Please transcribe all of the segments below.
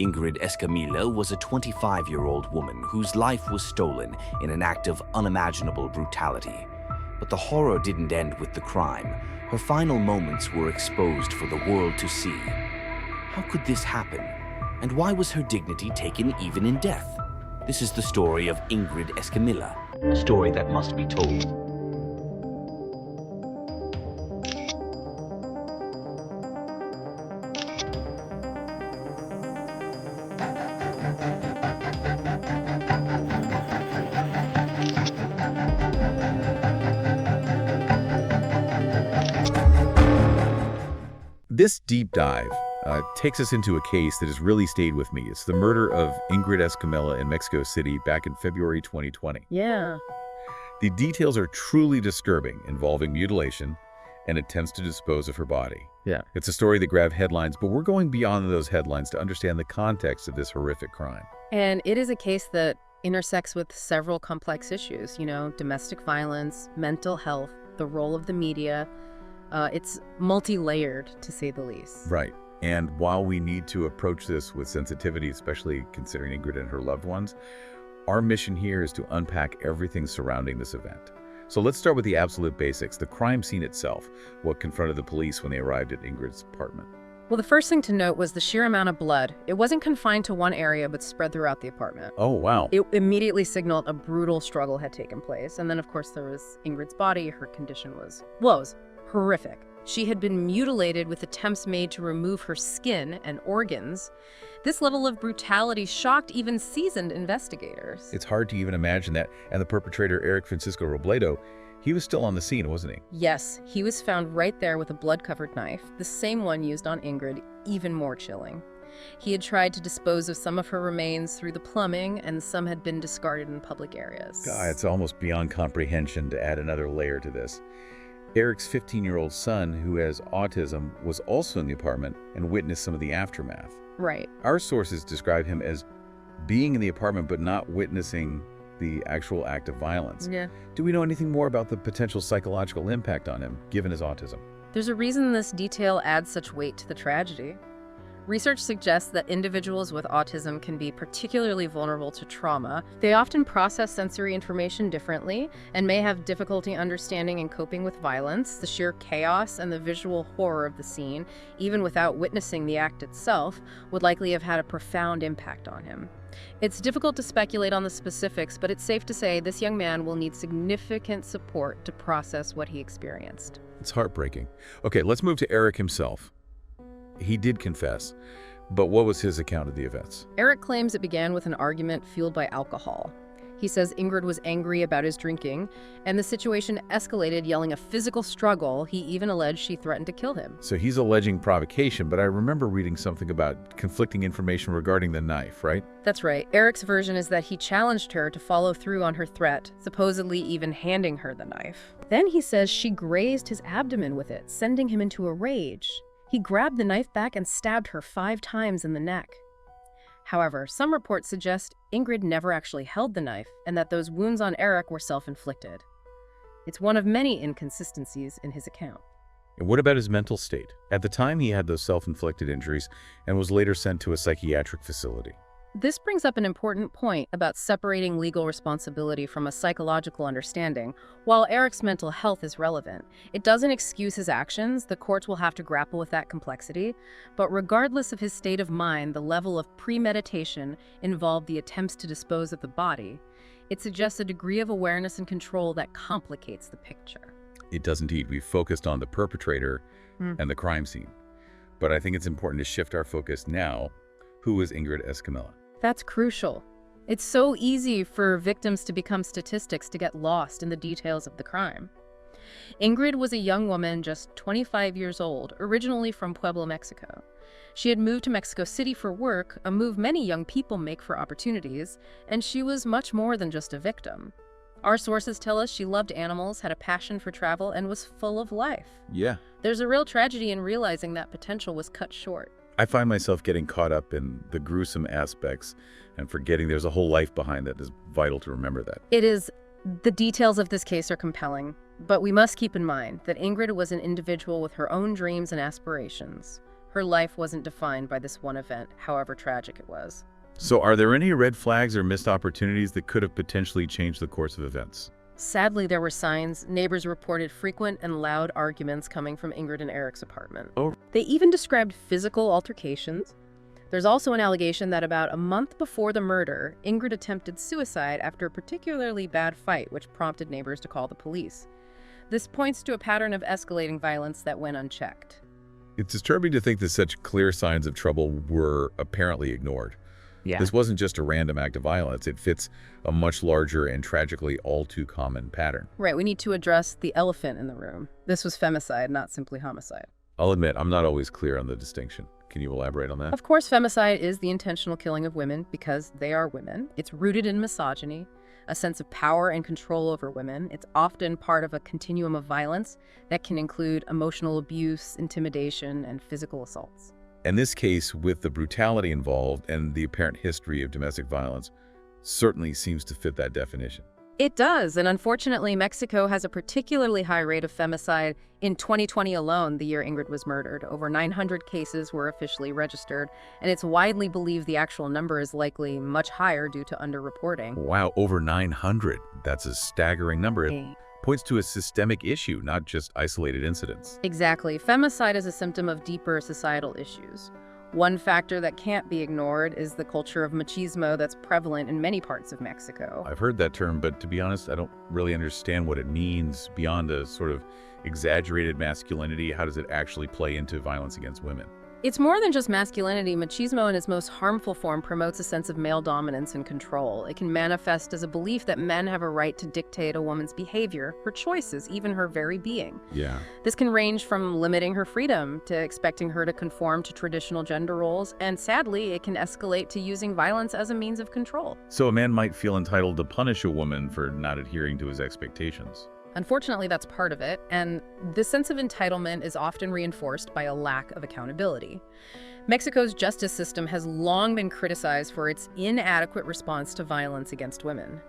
Ingrid Escamilla was a 25-year-old woman whose life was stolen in an act of unimaginable brutality. But the horror didn't end with the crime. Her final moments were exposed for the world to see. How could this happen? And why was her dignity taken even in death? This is the story of Ingrid Escamilla, a story that must be told. This deep dive takes us into a case that has really stayed with me. It's the murder of Ingrid Escamilla in Mexico City back in February 2020. Yeah. The details are truly disturbing, involving mutilation and attempts to dispose of her body. Yeah. It's a story that grabbed headlines, but we're going beyond those headlines to understand the context of this horrific crime. And it is a case that intersects with several complex issues, domestic violence, mental health, the role of the media. It's multi-layered, to say the least. Right. And while we need to approach this with sensitivity, especially considering Ingrid and her loved ones, our mission here is to unpack everything surrounding this event. So let's start with the absolute basics, the crime scene itself, what confronted the police when they arrived at Ingrid's apartment. Well, the first thing to note was the sheer amount of blood. It wasn't confined to one area, but spread throughout the apartment. Oh, wow. It immediately signaled a brutal struggle had taken place. And then, of course, there was Ingrid's body. Her condition was horrific. She had been mutilated with attempts made to remove her skin and organs. This level of brutality shocked even seasoned investigators. It's hard to even imagine that. And the perpetrator, Eric Francisco Robledo, he was still on the scene, wasn't he? Yes, he was found right there with a blood-covered knife, the same one used on Ingrid, even more chilling. He had tried to dispose of some of her remains through the plumbing, and some had been discarded in public areas. God, it's almost beyond comprehension to add another layer to this. Eric's 15-year-old son, who has autism, was also in the apartment and witnessed some of the aftermath. Right. Our sources describe him as being in the apartment but not witnessing the actual act of violence. Yeah. Do we know anything more about the potential psychological impact on him, given his autism? There's a reason this detail adds such weight to the tragedy. Research suggests that individuals with autism can be particularly vulnerable to trauma. They often process sensory information differently and may have difficulty understanding and coping with violence. The sheer chaos and the visual horror of the scene, even without witnessing the act itself, would likely have had a profound impact on him. It's difficult to speculate on the specifics, but it's safe to say this young man will need significant support to process what he experienced. It's heartbreaking. Okay, let's move to Eric himself. He did confess, but what was his account of the events? Eric claims it began with an argument fueled by alcohol. He says Ingrid was angry about his drinking, and the situation escalated, yelling a physical struggle. He even alleged she threatened to kill him. So he's alleging provocation, but I remember reading something about conflicting information regarding the knife, right? That's right. Eric's version is that he challenged her to follow through on her threat, supposedly even handing her the knife. Then he says she grazed his abdomen with it, sending him into a rage. He grabbed the knife back and stabbed her 5 times in the neck. However, some reports suggest Ingrid never actually held the knife and that those wounds on Eric were self-inflicted. It's one of many inconsistencies in his account. And what about his mental state? At the time, he had those self-inflicted injuries and was later sent to a psychiatric facility. This brings up an important point about separating legal responsibility from a psychological understanding. While Eric's mental health is relevant, it doesn't excuse his actions. The courts will have to grapple with that complexity. But regardless of his state of mind, the level of premeditation involved the attempts to dispose of the body. It suggests a degree of awareness and control that complicates the picture. It does indeed. We've focused on the perpetrator and the crime scene. But I think it's important to shift our focus now. Who is Ingrid Escamilla? That's crucial. It's so easy for victims to become statistics, to get lost in the details of the crime. Ingrid was a young woman just 25 years old, originally from Puebla, Mexico. She had moved to Mexico City for work, a move many young people make for opportunities, and she was much more than just a victim. Our sources tell us she loved animals, had a passion for travel, and was full of life. Yeah. There's a real tragedy in realizing that potential was cut short. I find myself getting caught up in the gruesome aspects and forgetting there's a whole life behind that. Is vital to remember that. It is. The details of this case are compelling, but we must keep in mind that Ingrid was an individual with her own dreams and aspirations. Her life wasn't defined by this one event, however tragic it was. So are there any red flags or missed opportunities that could have potentially changed the course of events? Sadly, there were signs. Neighbors reported frequent and loud arguments coming from Ingrid and Eric's apartment. Oh. They even described physical altercations. There's also an allegation that about a month before the murder, Ingrid attempted suicide after a particularly bad fight, which prompted neighbors to call the police. This points to a pattern of escalating violence that went unchecked. It's disturbing to think that such clear signs of trouble were apparently ignored. Yeah. This wasn't just a random act of violence. It fits a much larger and tragically all too common pattern. Right, we need to address the elephant in the room. This was femicide, not simply homicide. I'll admit, I'm not always clear on the distinction. Can you elaborate on that? Of course, femicide is the intentional killing of women because they are women. It's rooted in misogyny, a sense of power and control over women. It's often part of a continuum of violence that can include emotional abuse, intimidation, and physical assaults. In this case, with the brutality involved and the apparent history of domestic violence, certainly seems to fit that definition. It does, and unfortunately, Mexico has a particularly high rate of femicide. In 2020 alone, the year Ingrid was murdered, over 900 cases were officially registered, and it's widely believed the actual number is likely much higher due to underreporting. Wow, over 900. That's a staggering number. It points to a systemic issue, not just isolated incidents. Exactly. Femicide is a symptom of deeper societal issues. One factor that can't be ignored is the culture of machismo that's prevalent in many parts of Mexico. I've heard that term, but to be honest, I don't really understand what it means beyond a sort of exaggerated masculinity. How does it actually play into violence against women? It's more than just masculinity. Machismo in its most harmful form promotes a sense of male dominance and control. It can manifest as a belief that men have a right to dictate a woman's behavior, her choices, even her very being. Yeah. This can range from limiting her freedom to expecting her to conform to traditional gender roles, and sadly, it can escalate to using violence as a means of control. So a man might feel entitled to punish a woman for not adhering to his expectations. Unfortunately, that's part of it, and this sense of entitlement is often reinforced by a lack of accountability. Mexico's justice system has long been criticized for its inadequate response to violence against women.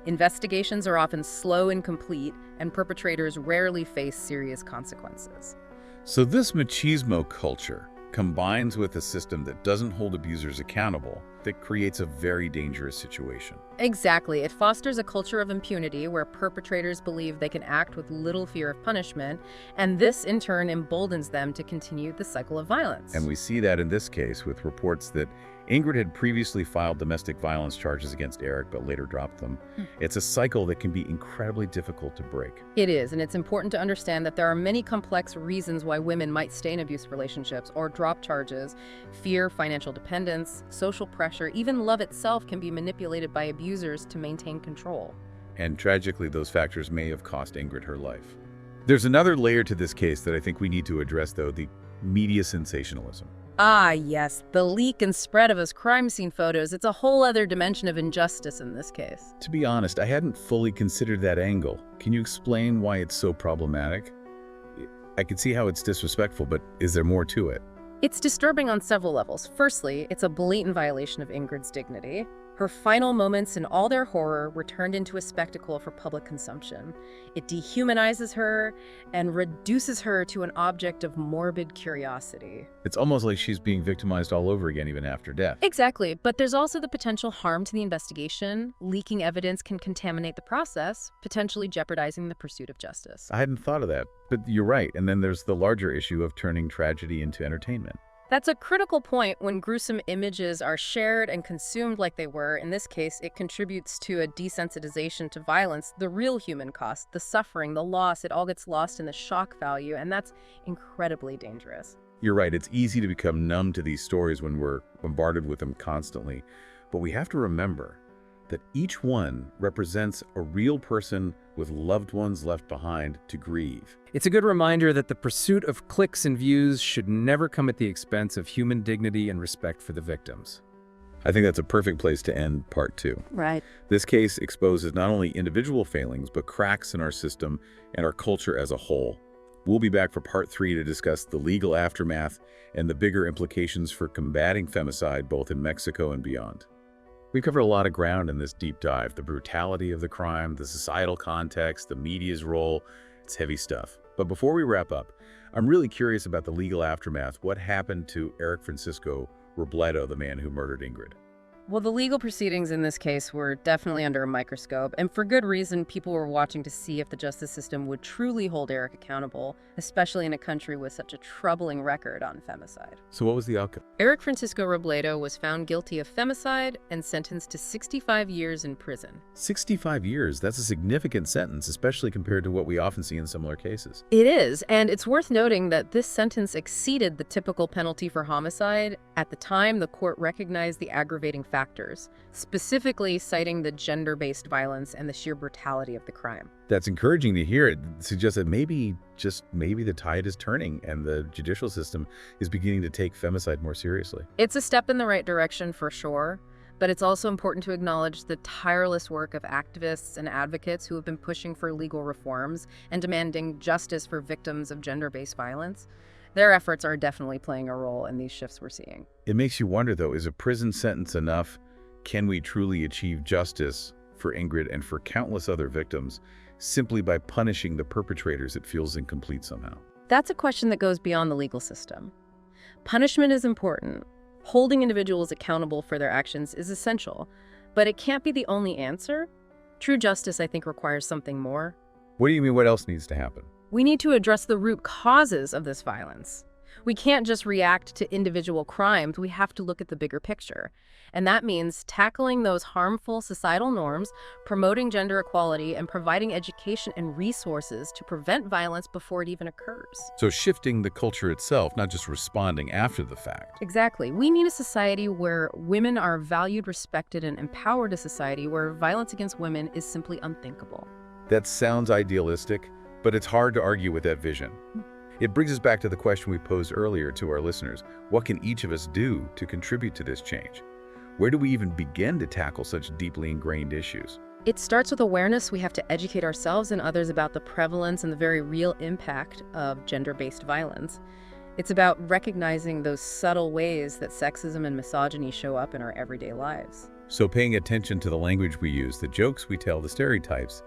Investigations are often slow and incomplete, and perpetrators rarely face serious consequences. So this machismo culture combines with a system that doesn't hold abusers accountable, that creates a very dangerous situation. Exactly. It fosters a culture of impunity where perpetrators believe they can act with little fear of punishment, and this in turn emboldens them to continue the cycle of violence. And we see that in this case with reports that Ingrid had previously filed domestic violence charges against Eric, but later dropped them. It's a cycle that can be incredibly difficult to break. It is, and it's important to understand that there are many complex reasons why women might stay in abusive relationships or drop charges. Fear, financial dependence, social pressure, even love itself can be manipulated by abusers to maintain control. And tragically, those factors may have cost Ingrid her life. There's another layer to this case that I think we need to address, though, the media sensationalism. Ah, yes, the leak and spread of his crime scene photos. It's a whole other dimension of injustice in this case. To be honest, I hadn't fully considered that angle. Can you explain why it's so problematic? I can see how it's disrespectful, but is there more to it? It's disturbing on several levels. Firstly, it's a blatant violation of Ingrid's dignity. Her final moments in all their horror were turned into a spectacle for public consumption. It dehumanizes her and reduces her to an object of morbid curiosity. It's almost like she's being victimized all over again, even after death. Exactly, but there's also the potential harm to the investigation. Leaking evidence can contaminate the process, potentially jeopardizing the pursuit of justice. I hadn't thought of that, but you're right. And then there's the larger issue of turning tragedy into entertainment. That's a critical point. When gruesome images are shared and consumed like they were. In this case, it contributes to a desensitization to violence, the real human cost, the suffering, the loss. It all gets lost in the shock value, and that's incredibly dangerous. You're right, it's easy to become numb to these stories when we're bombarded with them constantly. But we have to remember that each one represents a real person with loved ones left behind to grieve. It's a good reminder that the pursuit of clicks and views should never come at the expense of human dignity and respect for the victims. I think that's a perfect place to end part 2. Right. This case exposes not only individual failings, but cracks in our system and our culture as a whole. We'll be back for part 3 to discuss the legal aftermath and the bigger implications for combating femicide both in Mexico and beyond. We've covered a lot of ground in this deep dive: the brutality of the crime, the societal context, the media's role. It's heavy stuff. But before we wrap up, I'm really curious about the legal aftermath. What happened to Eric Francisco Robledo, the man who murdered Ingrid? Well, the legal proceedings in this case were definitely under a microscope, and for good reason. People were watching to see if the justice system would truly hold Eric accountable, especially in a country with such a troubling record on femicide. So what was the outcome? Eric Francisco Robledo was found guilty of femicide and sentenced to 65 years in prison. 65 years. That's a significant sentence, especially compared to what we often see in similar cases. It is, and it's worth noting that this sentence exceeded the typical penalty for homicide. At the time, the court recognized the aggravating factors, specifically citing the gender-based violence and the sheer brutality of the crime. That's encouraging to hear. It suggests that maybe, just maybe, the tide is turning and the judicial system is beginning to take femicide more seriously. It's a step in the right direction for sure, but it's also important to acknowledge the tireless work of activists and advocates who have been pushing for legal reforms and demanding justice for victims of gender-based violence. Their efforts are definitely playing a role in these shifts we're seeing. It makes you wonder, though, is a prison sentence enough? Can we truly achieve justice for Ingrid and for countless other victims simply by punishing the perpetrators? It feels incomplete somehow. That's a question that goes beyond the legal system. Punishment is important. Holding individuals accountable for their actions is essential, but it can't be the only answer. True justice, I think, requires something more. What do you mean, what else needs to happen? We need to address the root causes of this violence. We can't just react to individual crimes. We have to look at the bigger picture. And that means tackling those harmful societal norms, promoting gender equality, and providing education and resources to prevent violence before it even occurs. So shifting the culture itself, not just responding after the fact. Exactly. We need a society where women are valued, respected, and empowered, a society where violence against women is simply unthinkable. That sounds idealistic, but it's hard to argue with that vision. It brings us back to the question we posed earlier to our listeners. What can each of us do to contribute to this change? Where do we even begin to tackle such deeply ingrained issues? It starts with awareness. We have to educate ourselves and others about the prevalence and the very real impact of gender-based violence. It's about recognizing those subtle ways that sexism and misogyny show up in our everyday lives. So paying attention to the language we use, the jokes we tell, the stereotypes,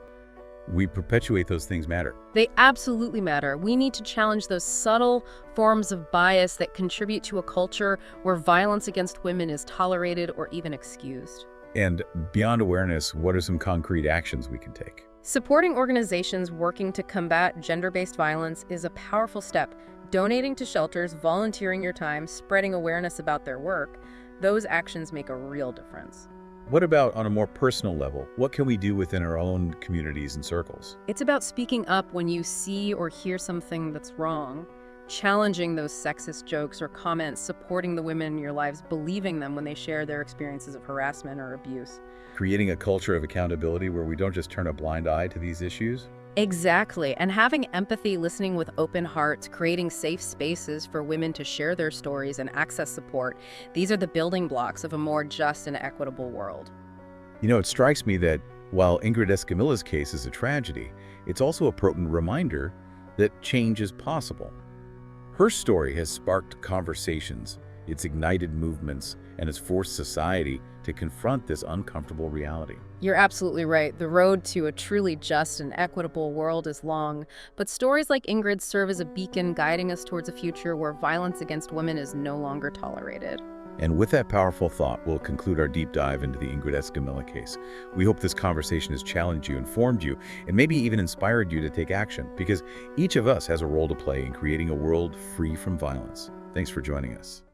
we perpetuate those things matter. They absolutely matter. We need to challenge those subtle forms of bias that contribute to a culture where violence against women is tolerated or even excused. And beyond awareness, what are some concrete actions we can take? Supporting organizations working to combat gender-based violence is a powerful step. Donating to shelters, volunteering your time, spreading awareness about their work, those actions make a real difference. What about on a more personal level? What can we do within our own communities and circles? It's about speaking up when you see or hear something that's wrong, challenging those sexist jokes or comments, supporting the women in your lives, believing them when they share their experiences of harassment or abuse. Creating a culture of accountability where we don't just turn a blind eye to these issues? Exactly. And having empathy, listening with open hearts, creating safe spaces for women to share their stories and access support. These are the building blocks of a more just and equitable world. You know, it strikes me that while Ingrid Escamilla's case is a tragedy, it's also a potent reminder that change is possible. Her story has sparked conversations, it's ignited movements, and has forced society to confront this uncomfortable reality. You're absolutely right. The road to a truly just and equitable world is long, but stories like Ingrid's serve as a beacon guiding us towards a future where violence against women is no longer tolerated. And with that powerful thought, we'll conclude our deep dive into the Ingrid Escamilla case. We hope this conversation has challenged you, informed you, and maybe even inspired you to take action, because each of us has a role to play in creating a world free from violence. Thanks for joining us.